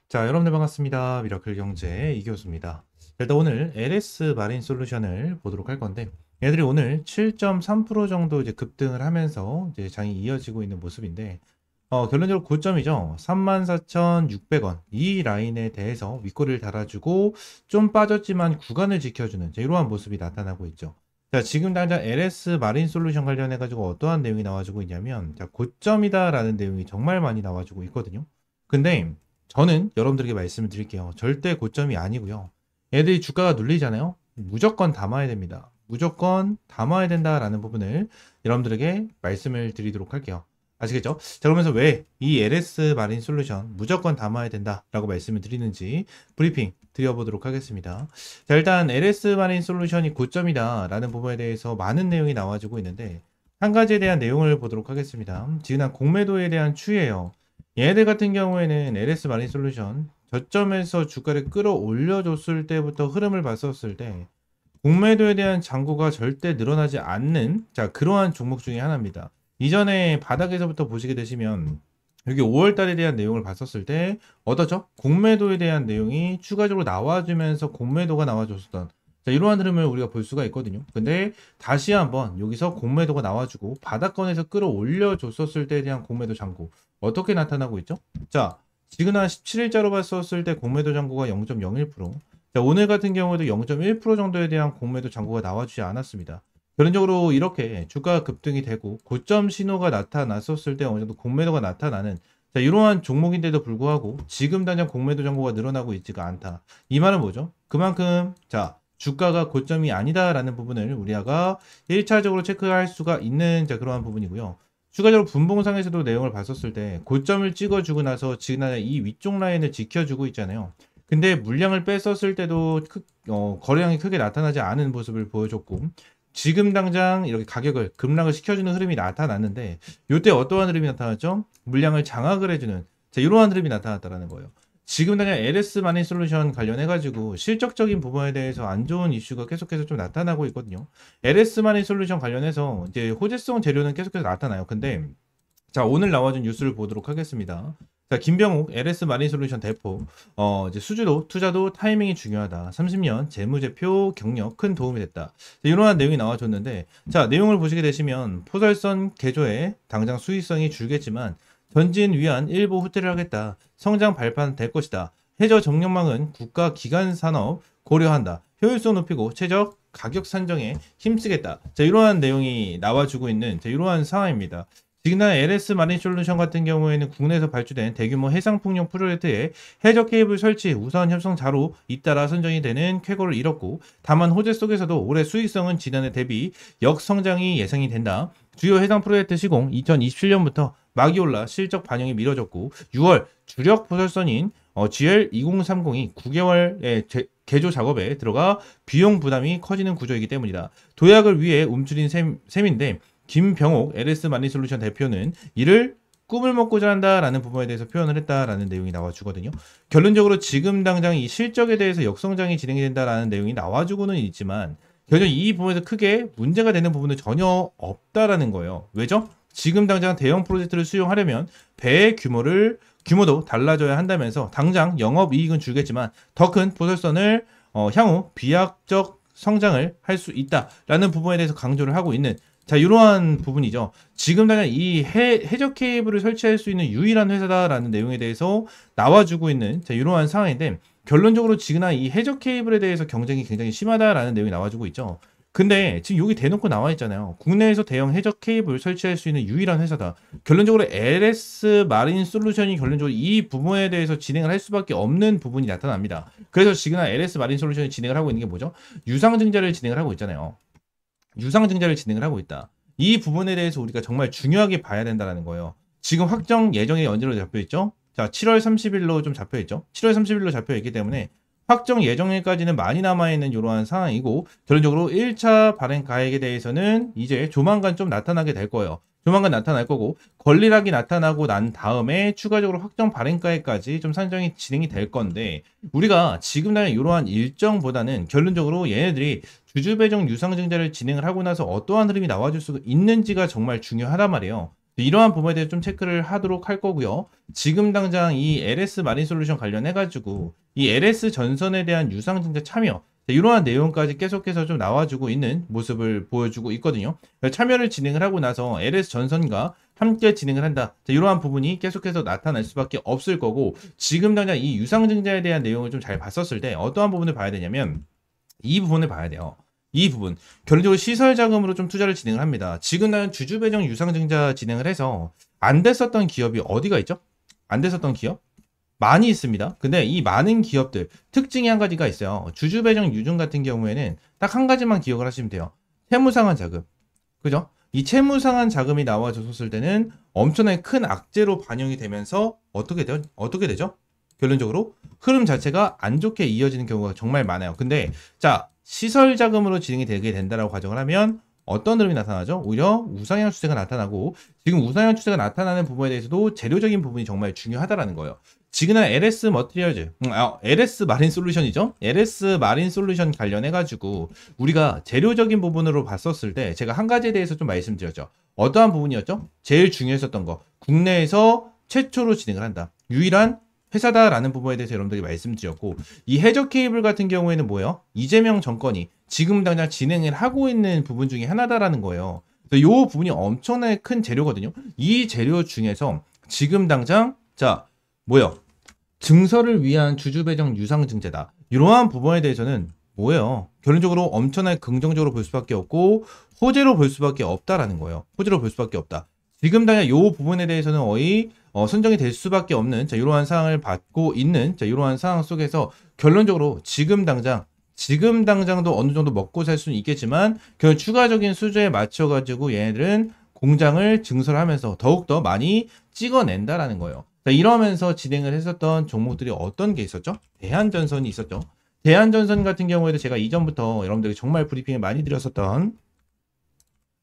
자, 여러분들 반갑습니다. 미라클 경제 이교수입니다. 일단 오늘 LS 마린 솔루션을 보도록 할 건데, 얘들이 오늘 7.3% 정도 이제 급등을 하면서 이제 장이 이어지고 있는 모습인데, 결론적으로 고점이죠. 34,600원. 이 라인에 대해서 윗꼬리를 달아주고 좀 빠졌지만 구간을 지켜주는 이러한 모습이 나타나고 있죠. 자, 지금 당장 LS 마린 솔루션 관련해가지고 어떠한 내용이 나와주고 있냐면, 자, 고점이다라는 내용이 정말 많이 나와주고 있거든요. 근데 저는 여러분들에게 말씀을 드릴게요. 절대 고점이 아니고요. 얘들이 주가가 눌리잖아요. 무조건 담아야 됩니다. 무조건 담아야 된다라는 부분을 여러분들에게 말씀을 드리도록 할게요. 아시겠죠? 자, 그러면서 왜 이 LS 마린 솔루션 무조건 담아야 된다라고 말씀을 드리는지 브리핑 드려보도록 하겠습니다. 자, 일단 LS 마린 솔루션이 고점이다라는 부분에 대해서 많은 내용이 나와주고 있는데 한 가지에 대한 내용을 보도록 하겠습니다. 지난 공매도에 대한 추이예요. 얘네들 같은 경우에는 LS 마린 솔루션 저점에서 주가를 끌어올려줬을 때부터 흐름을 봤었을 때 공매도에 대한 잔고가 절대 늘어나지 않는 그러한 종목 중에 하나입니다. 이전에 바닥에서부터 보시게 되시면 여기 5월 달에 대한 내용을 봤었을 때 어떠죠? 공매도에 대한 내용이 추가적으로 나와주면서 공매도가 나와줬었던 이러한 흐름을 우리가 볼 수가 있거든요. 근데 다시 한번 여기서 공매도가 나와주고 바닥권에서 끌어올려 줬었을 때에 대한 공매도 잔고 어떻게 나타나고 있죠? 자, 지그나 17일자로 봤었을 때 공매도 잔고가 0.01%. 자, 오늘 같은 경우에도 0.1% 정도에 대한 공매도 잔고가 나와주지 않았습니다. 결론적으로 이렇게 주가 급등이 되고 고점 신호가 나타났었을 때 어느 정도 공매도가 나타나는 이러한 종목인데도 불구하고 지금 당장 공매도 잔고가 늘어나고 있지가 않다. 이 말은 뭐죠? 그만큼 주가가 고점이 아니다라는 부분을 우리가 1차적으로 체크할 수가 있는 그러한 부분이고요. 추가적으로 분봉상에서도 내용을 봤었을 때 고점을 찍어주고 나서 지금 이 위쪽 라인을 지켜주고 있잖아요. 근데 물량을 뺐었을 때도 거래량이 크게 나타나지 않은 모습을 보여줬고 지금 당장 이렇게 가격을 급락을 시켜주는 흐름이 나타났는데 이때 어떠한 흐름이 나타났죠? 물량을 장악을 해주는 이러한 흐름이 나타났다는 거예요. 지금 당장 LS 마닌 솔루션 관련해가지고 실적적인 부분에 대해서 안 좋은 이슈가 계속해서 좀 나타나고 있거든요. LS 마닌 솔루션 관련해서 이제 호재성 재료는 계속해서 나타나요. 근데 오늘 나와준 뉴스를 보도록 하겠습니다. 김병욱 LS 마린 솔루션 대표, 이제 수주도 투자도 타이밍이 중요하다. 30년 재무제표 경력 큰 도움이 됐다. 이러한 내용이 나와줬는데, 내용을 보시게 되시면 포설선 개조에 당장 수익성이 줄겠지만 전진 위한 일부 후퇴를 하겠다. 성장 발판 될 것이다. 해저 정력망은 국가 기관 산업 고려한다. 효율성 높이고 최적 가격 산정에 힘쓰겠다. 이러한 내용이 나와주고 있는 이러한 상황입니다. 지금 LS 마린 솔루션 같은 경우에는 국내에서 발주된 대규모 해상풍력 프로젝트에 해저 케이블 설치 우선 협상자로 잇따라 선정이 되는 쾌거를 이뤘고, 다만 호재 속에서도 올해 수익성은 지난해 대비 역성장이 예상이 된다. 주요 해상 프로젝트 시공 2027년부터 막이 올라 실적 반영이 미뤄졌고 6월 주력 포설선인 GL2030이 9개월의 개조 작업에 들어가 비용 부담이 커지는 구조이기 때문이다. 도약을 위해 움츠린 셈인데 김병옥 LS 마린 솔루션 대표는 이를 꿈을 먹고자 한다라는 부분에 대해서 표현을 했다라는 내용이 나와주거든요. 결론적으로 지금 당장 이 실적에 대해서 역성장이 진행이 된다라는 내용이 나와주고는 있지만 결국 이 부분에서 크게 문제가 되는 부분은 전혀 없다라는 거예요. 왜죠? 지금 당장 대형 프로젝트를 수용하려면 배의 규모도 달라져야 한다면서 당장 영업이익은 줄겠지만 더 큰 포설선을 향후 비약적 성장을 할 수 있다라는 부분에 대해서 강조를 하고 있는 이러한 부분이죠. 지금 당장 이 해저 케이블을 설치할 수 있는 유일한 회사다라는 내용에 대해서 나와주고 있는 이러한 상황인데 결론적으로 지금 이 해저 케이블에 대해서 경쟁이 굉장히 심하다라는 내용이 나와주고 있죠. 근데 지금 여기 대놓고 나와 있잖아요. 국내에서 대형 해저 케이블 설치할 수 있는 유일한 회사다. 결론적으로 LS 마린 솔루션이 결론적으로 이 부분에 대해서 진행을 할 수밖에 없는 부분이 나타납니다. 그래서 지금 LS 마린 솔루션이 진행을 하고 있는 게 뭐죠? 유상증자를 진행을 하고 있잖아요. 유상증자를 진행을 하고 있다. 이 부분에 대해서 우리가 정말 중요하게 봐야 된다는 거예요. 지금 확정 예정이 언제로 잡혀있죠? 7월 30일로 좀 잡혀있죠. 7월 30일로 잡혀있기 때문에 확정 예정일까지는 많이 남아있는 이러한 상황이고 결론적으로 1차 발행 가액에 대해서는 이제 조만간 좀 나타나게 될 거예요. 조만간 나타날 거고 권리락이 나타나고 난 다음에 추가적으로 확정 발행가액까지 좀 산정이 진행이 될 건데 우리가 지금 당장 이러한 일정보다는 결론적으로 얘네들이 주주배정 유상증자를 진행을 하고 나서 어떠한 흐름이 나와줄 수 있는지가 정말 중요하단 말이에요. 이러한 부분에 대해서 좀 체크를 하도록 할 거고요. 지금 당장 이 LS 마린솔루션 관련해가지고 이 LS 전선에 대한 유상증자 참여 이러한 내용까지 계속해서 좀 나와주고 있는 모습을 보여주고 있거든요. 참여를 진행을 하고 나서 LS 전선과 함께 진행을 한다. 이러한 부분이 계속해서 나타날 수밖에 없을 거고 지금 당장 이 유상증자에 대한 내용을 좀 잘 봤었을 때 어떠한 부분을 봐야 되냐면 이 부분을 봐야 돼요. 이 부분 결론적으로 시설 자금으로 좀 투자를 진행을 합니다. 지금 난 주주 배정 유상증자 진행을 해서 안 됐었던 기업이 어디가 있죠? 안 됐었던 기업? 많이 있습니다. 근데 이 많은 기업들 특징이 한 가지가 있어요. 주주 배정 유증 같은 경우에는 딱 한 가지만 기억을 하시면 돼요. 채무상환 자금. 그죠? 이 채무상환 자금이 나와줬을 때는 엄청나게 큰 악재로 반영이 되면서 어떻게 되죠? 결론적으로 흐름 자체가 안 좋게 이어지는 경우가 정말 많아요. 근데 자, 시설 자금으로 진행이 되게 된다라고 가정을 하면 어떤 흐름이 나타나죠? 오히려 우상향 추세가 나타나고 지금 우상향 추세가 나타나는 부분에 대해서도 재료적인 부분이 정말 중요하다라는 거예요. 지금은 LS 머티리얼즈, LS 마린 솔루션이죠. LS 마린 솔루션 관련해가지고 우리가 재료적인 부분으로 봤었을 때 제가 한 가지에 대해서 좀 말씀드렸죠. 어떠한 부분이었죠? 제일 중요했었던 거. 국내에서 최초로 진행을 한다. 유일한 회사다라는 부분에 대해서 여러분들이 말씀드렸고 이 해적 케이블 같은 경우에는 뭐예요? 이재명 정권이 지금 당장 진행을 하고 있는 부분 중에 하나다라는 거예요. 이 부분이 엄청나게 큰 재료거든요. 이 재료 중에서 지금 당장 자 뭐예요? 증설을 위한 주주 배정 유상증자다. 이러한 부분에 대해서는 뭐예요? 결론적으로 엄청나게 긍정적으로 볼 수밖에 없고 호재로 볼 수밖에 없다라는 거예요. 호재로 볼 수밖에 없다. 지금 당장 이 부분에 대해서는 거의 선정이 될 수밖에 없는 이러한 상황을 받고 있는 이러한 상황 속에서 결론적으로 지금 당장도 어느 정도 먹고 살 수는 있겠지만 결국 추가적인 수주에 맞춰가지고 얘네들은 공장을 증설하면서 더욱더 많이 찍어낸다라는 거예요. 이러면서 진행을 했었던 종목들이 어떤 게 있었죠? 대한전선이 있었죠. 대한전선 같은 경우에도 제가 이전부터 여러분들이 정말 브리핑을 많이 드렸었던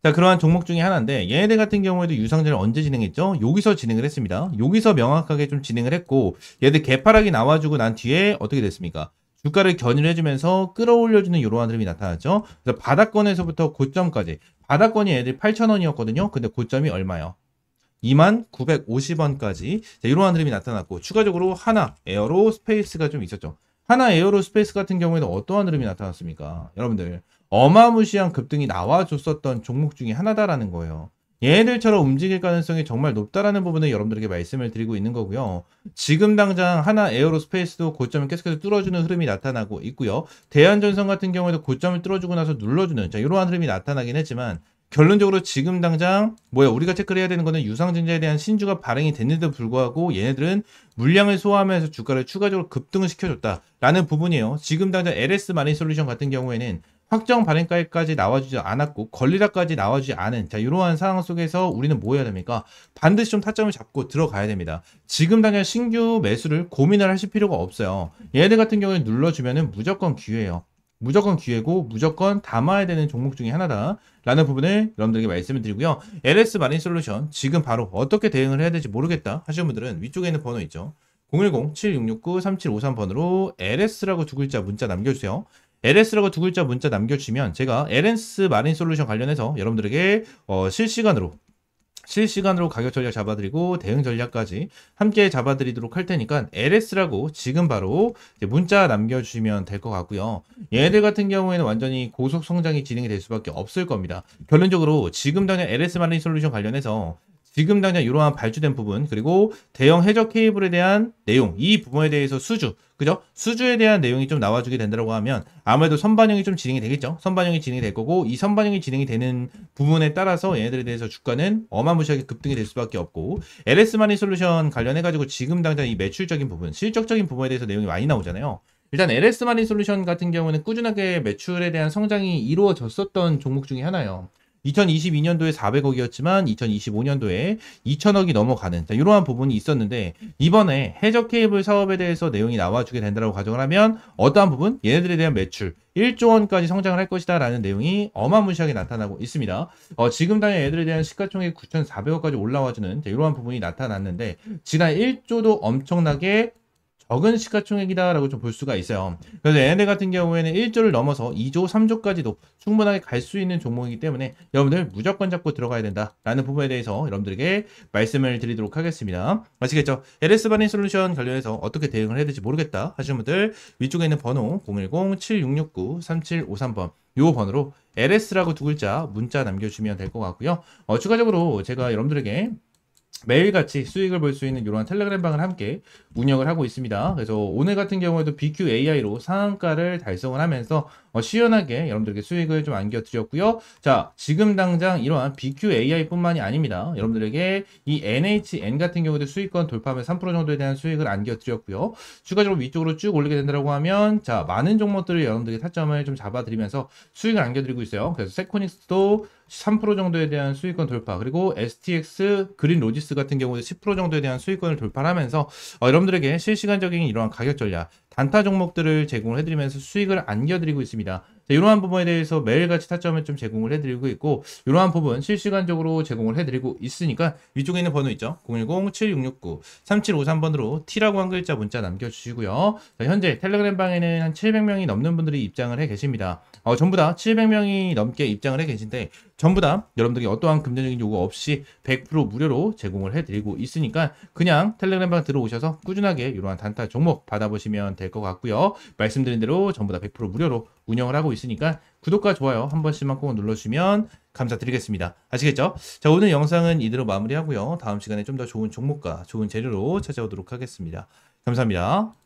그러한 종목 중에 하나인데 얘네들 같은 경우에도 유상증자를 언제 진행했죠? 여기서 진행을 했습니다. 여기서 명확하게 좀 진행을 했고 얘들 개파락이 나와주고 난 뒤에 어떻게 됐습니까? 주가를 견인을 해주면서 끌어올려주는 이러한 흐름이 나타났죠. 그래서 바닥권에서부터 고점까지 바닥권이 얘들 8,000원이었거든요. 근데 고점이 얼마요? 29,50원까지 이러한 흐름이 나타났고 추가적으로 하나 에어로 스페이스가 좀 있었죠. 하나 에어로 스페이스 같은 경우에는 어떠한 흐름이 나타났습니까? 여러분들 어마무시한 급등이 나와줬었던 종목 중에 하나다라는 거예요. 얘네들처럼 움직일 가능성이 정말 높다라는 부분을 여러분들에게 말씀을 드리고 있는 거고요. 지금 당장 하나 에어로스페이스도 고점을 계속해서 뚫어주는 흐름이 나타나고 있고요. 대한전선 같은 경우에도 고점을 뚫어주고 나서 눌러주는 이러한 흐름이 나타나긴 했지만 결론적으로 지금 당장 우리가 체크를 해야 되는 거는 유상증자에 대한 신주가 발행이 됐는데도 불구하고 얘네들은 물량을 소화하면서 주가를 추가적으로 급등을 시켜줬다라는 부분이에요. 지금 당장 LS 마린솔루션 같은 경우에는 확정 발행가까지 나와주지 않았고 권리락까지 나와주지 않은 이러한 상황 속에서 우리는 뭐 해야 됩니까? 반드시 좀 타점을 잡고 들어가야 됩니다. 지금 당장 신규 매수를 고민을 하실 필요가 없어요. 얘네들 같은 경우에 눌러주면은 무조건 기회예요. 무조건 기회고 무조건 담아야 되는 종목 중에 하나다 라는 부분을 여러분들에게 말씀을 드리고요. LS 마린솔루션 지금 바로 어떻게 대응을 해야 될지 모르겠다 하시는 분들은 위쪽에 있는 번호 있죠. 010-7669-3753번으로 LS라고 두 글자 문자 남겨주세요. LS라고 두 글자 문자 남겨주시면 제가 LS 마린솔루션 관련해서 여러분들에게 실시간으로 가격 전략 잡아드리고 대응 전략까지 함께 잡아드리도록 할 테니까 LS라고 지금 바로 문자 남겨주시면 될 것 같고요. 얘네들 같은 경우에는 완전히 고속 성장이 진행이 될 수밖에 없을 겁니다. 결론적으로 지금 당장 LS 마린 솔루션 관련해서 지금 당장 이러한 발주된 부분 그리고 대형 해적 케이블에 대한 내용 이 부분에 대해서 그죠? 수주에 대한 내용이 좀 나와주게 된다고 하면 아무래도 선반영이 좀 진행이 되겠죠. 선반영이 진행이 될 거고 이 선반영이 진행이 되는 부분에 따라서 얘네들에 대해서 주가는 어마무시하게 급등이 될 수밖에 없고 LS 마린 솔루션 관련해가지고 지금 당장 이 매출적인 부분 실적적인 부분에 대해서 내용이 많이 나오잖아요. 일단 LS 마린 솔루션 같은 경우는 꾸준하게 매출에 대한 성장이 이루어졌었던 종목 중에 하나예요. 2022년도에 400억이었지만 2025년도에 2,000억이 넘어가는 이러한 부분이 있었는데 이번에 해적 케이블 사업에 대해서 내용이 나와주게 된다고 가정을 하면 어떠한 부분? 얘네들에 대한 매출 1조 원까지 성장을 할 것이다 라는 내용이 어마무시하게 나타나고 있습니다. 지금 당장 얘들에 대한 시가총액 9,400억까지 올라와주는 이러한 부분이 나타났는데 지난 1조도 엄청나게 적은 시가총액이다라고 좀 볼 수가 있어요. 그래서 얘네 같은 경우에는 1조를 넘어서 2조, 3조까지도 충분하게 갈 수 있는 종목이기 때문에 여러분들 무조건 잡고 들어가야 된다라는 부분에 대해서 여러분들에게 말씀을 드리도록 하겠습니다. 아시겠죠? LS 바린 솔루션 관련해서 어떻게 대응을 해야 될지 모르겠다 하시는 분들 위쪽에 있는 번호 010-7669-3753번 요 번호로 LS라고 두 글자 문자 남겨주시면 될 것 같고요. 추가적으로 제가 여러분들에게 매일같이 수익을 볼 수 있는 이러한 텔레그램 방을 함께 운영을 하고 있습니다. 그래서 오늘 같은 경우에도 BQAI로 상한가를 달성을 하면서 시원하게 여러분들에게 수익을 좀 안겨드렸고요. 자, 지금 당장 이러한 BQAI 뿐만이 아닙니다. 여러분들에게 이 NHN 같은 경우도 수익권 돌파하면 3% 정도에 대한 수익을 안겨드렸고요. 추가적으로 위쪽으로 쭉 올리게 된다고 하면 자, 많은 종목들을 여러분들에게 타점을 좀 잡아드리면서 수익을 안겨드리고 있어요. 그래서 세코닉스도 3% 정도에 대한 수익권 돌파, 그리고 STX 그린 로지스 같은 경우도 10% 정도에 대한 수익권을 돌파하면서 여러분들에게 실시간적인 이러한 가격 전략, 단타 종목들을 제공을 해드리면서 수익을 안겨드리고 있습니다. 자, 이러한 부분에 대해서 매일같이 타점을 좀 제공을 해드리고 있고, 이러한 부분 실시간적으로 제공을 해드리고 있으니까 위쪽에 있는 번호 있죠? 010-7669-3753번으로 T라고 한 글자 문자 남겨주시고요. 자, 현재 텔레그램 방에는 한 700명이 넘는 분들이 입장을 해 계십니다. 전부 다 700명이 넘게 입장을 해 계신데 전부 다 여러분들이 어떠한 금전적인 요구 없이 100% 무료로 제공을 해드리고 있으니까 그냥 텔레그램방 들어오셔서 꾸준하게 이러한 단타 종목 받아보시면 될 것 같고요. 말씀드린 대로 전부 다 100% 무료로 운영을 하고 있으니까 구독과 좋아요 한 번씩만 꼭 눌러주시면 감사드리겠습니다. 아시겠죠? 자, 오늘 영상은 이대로 마무리하고요. 다음 시간에 좀 더 좋은 종목과 좋은 재료로 찾아오도록 하겠습니다. 감사합니다.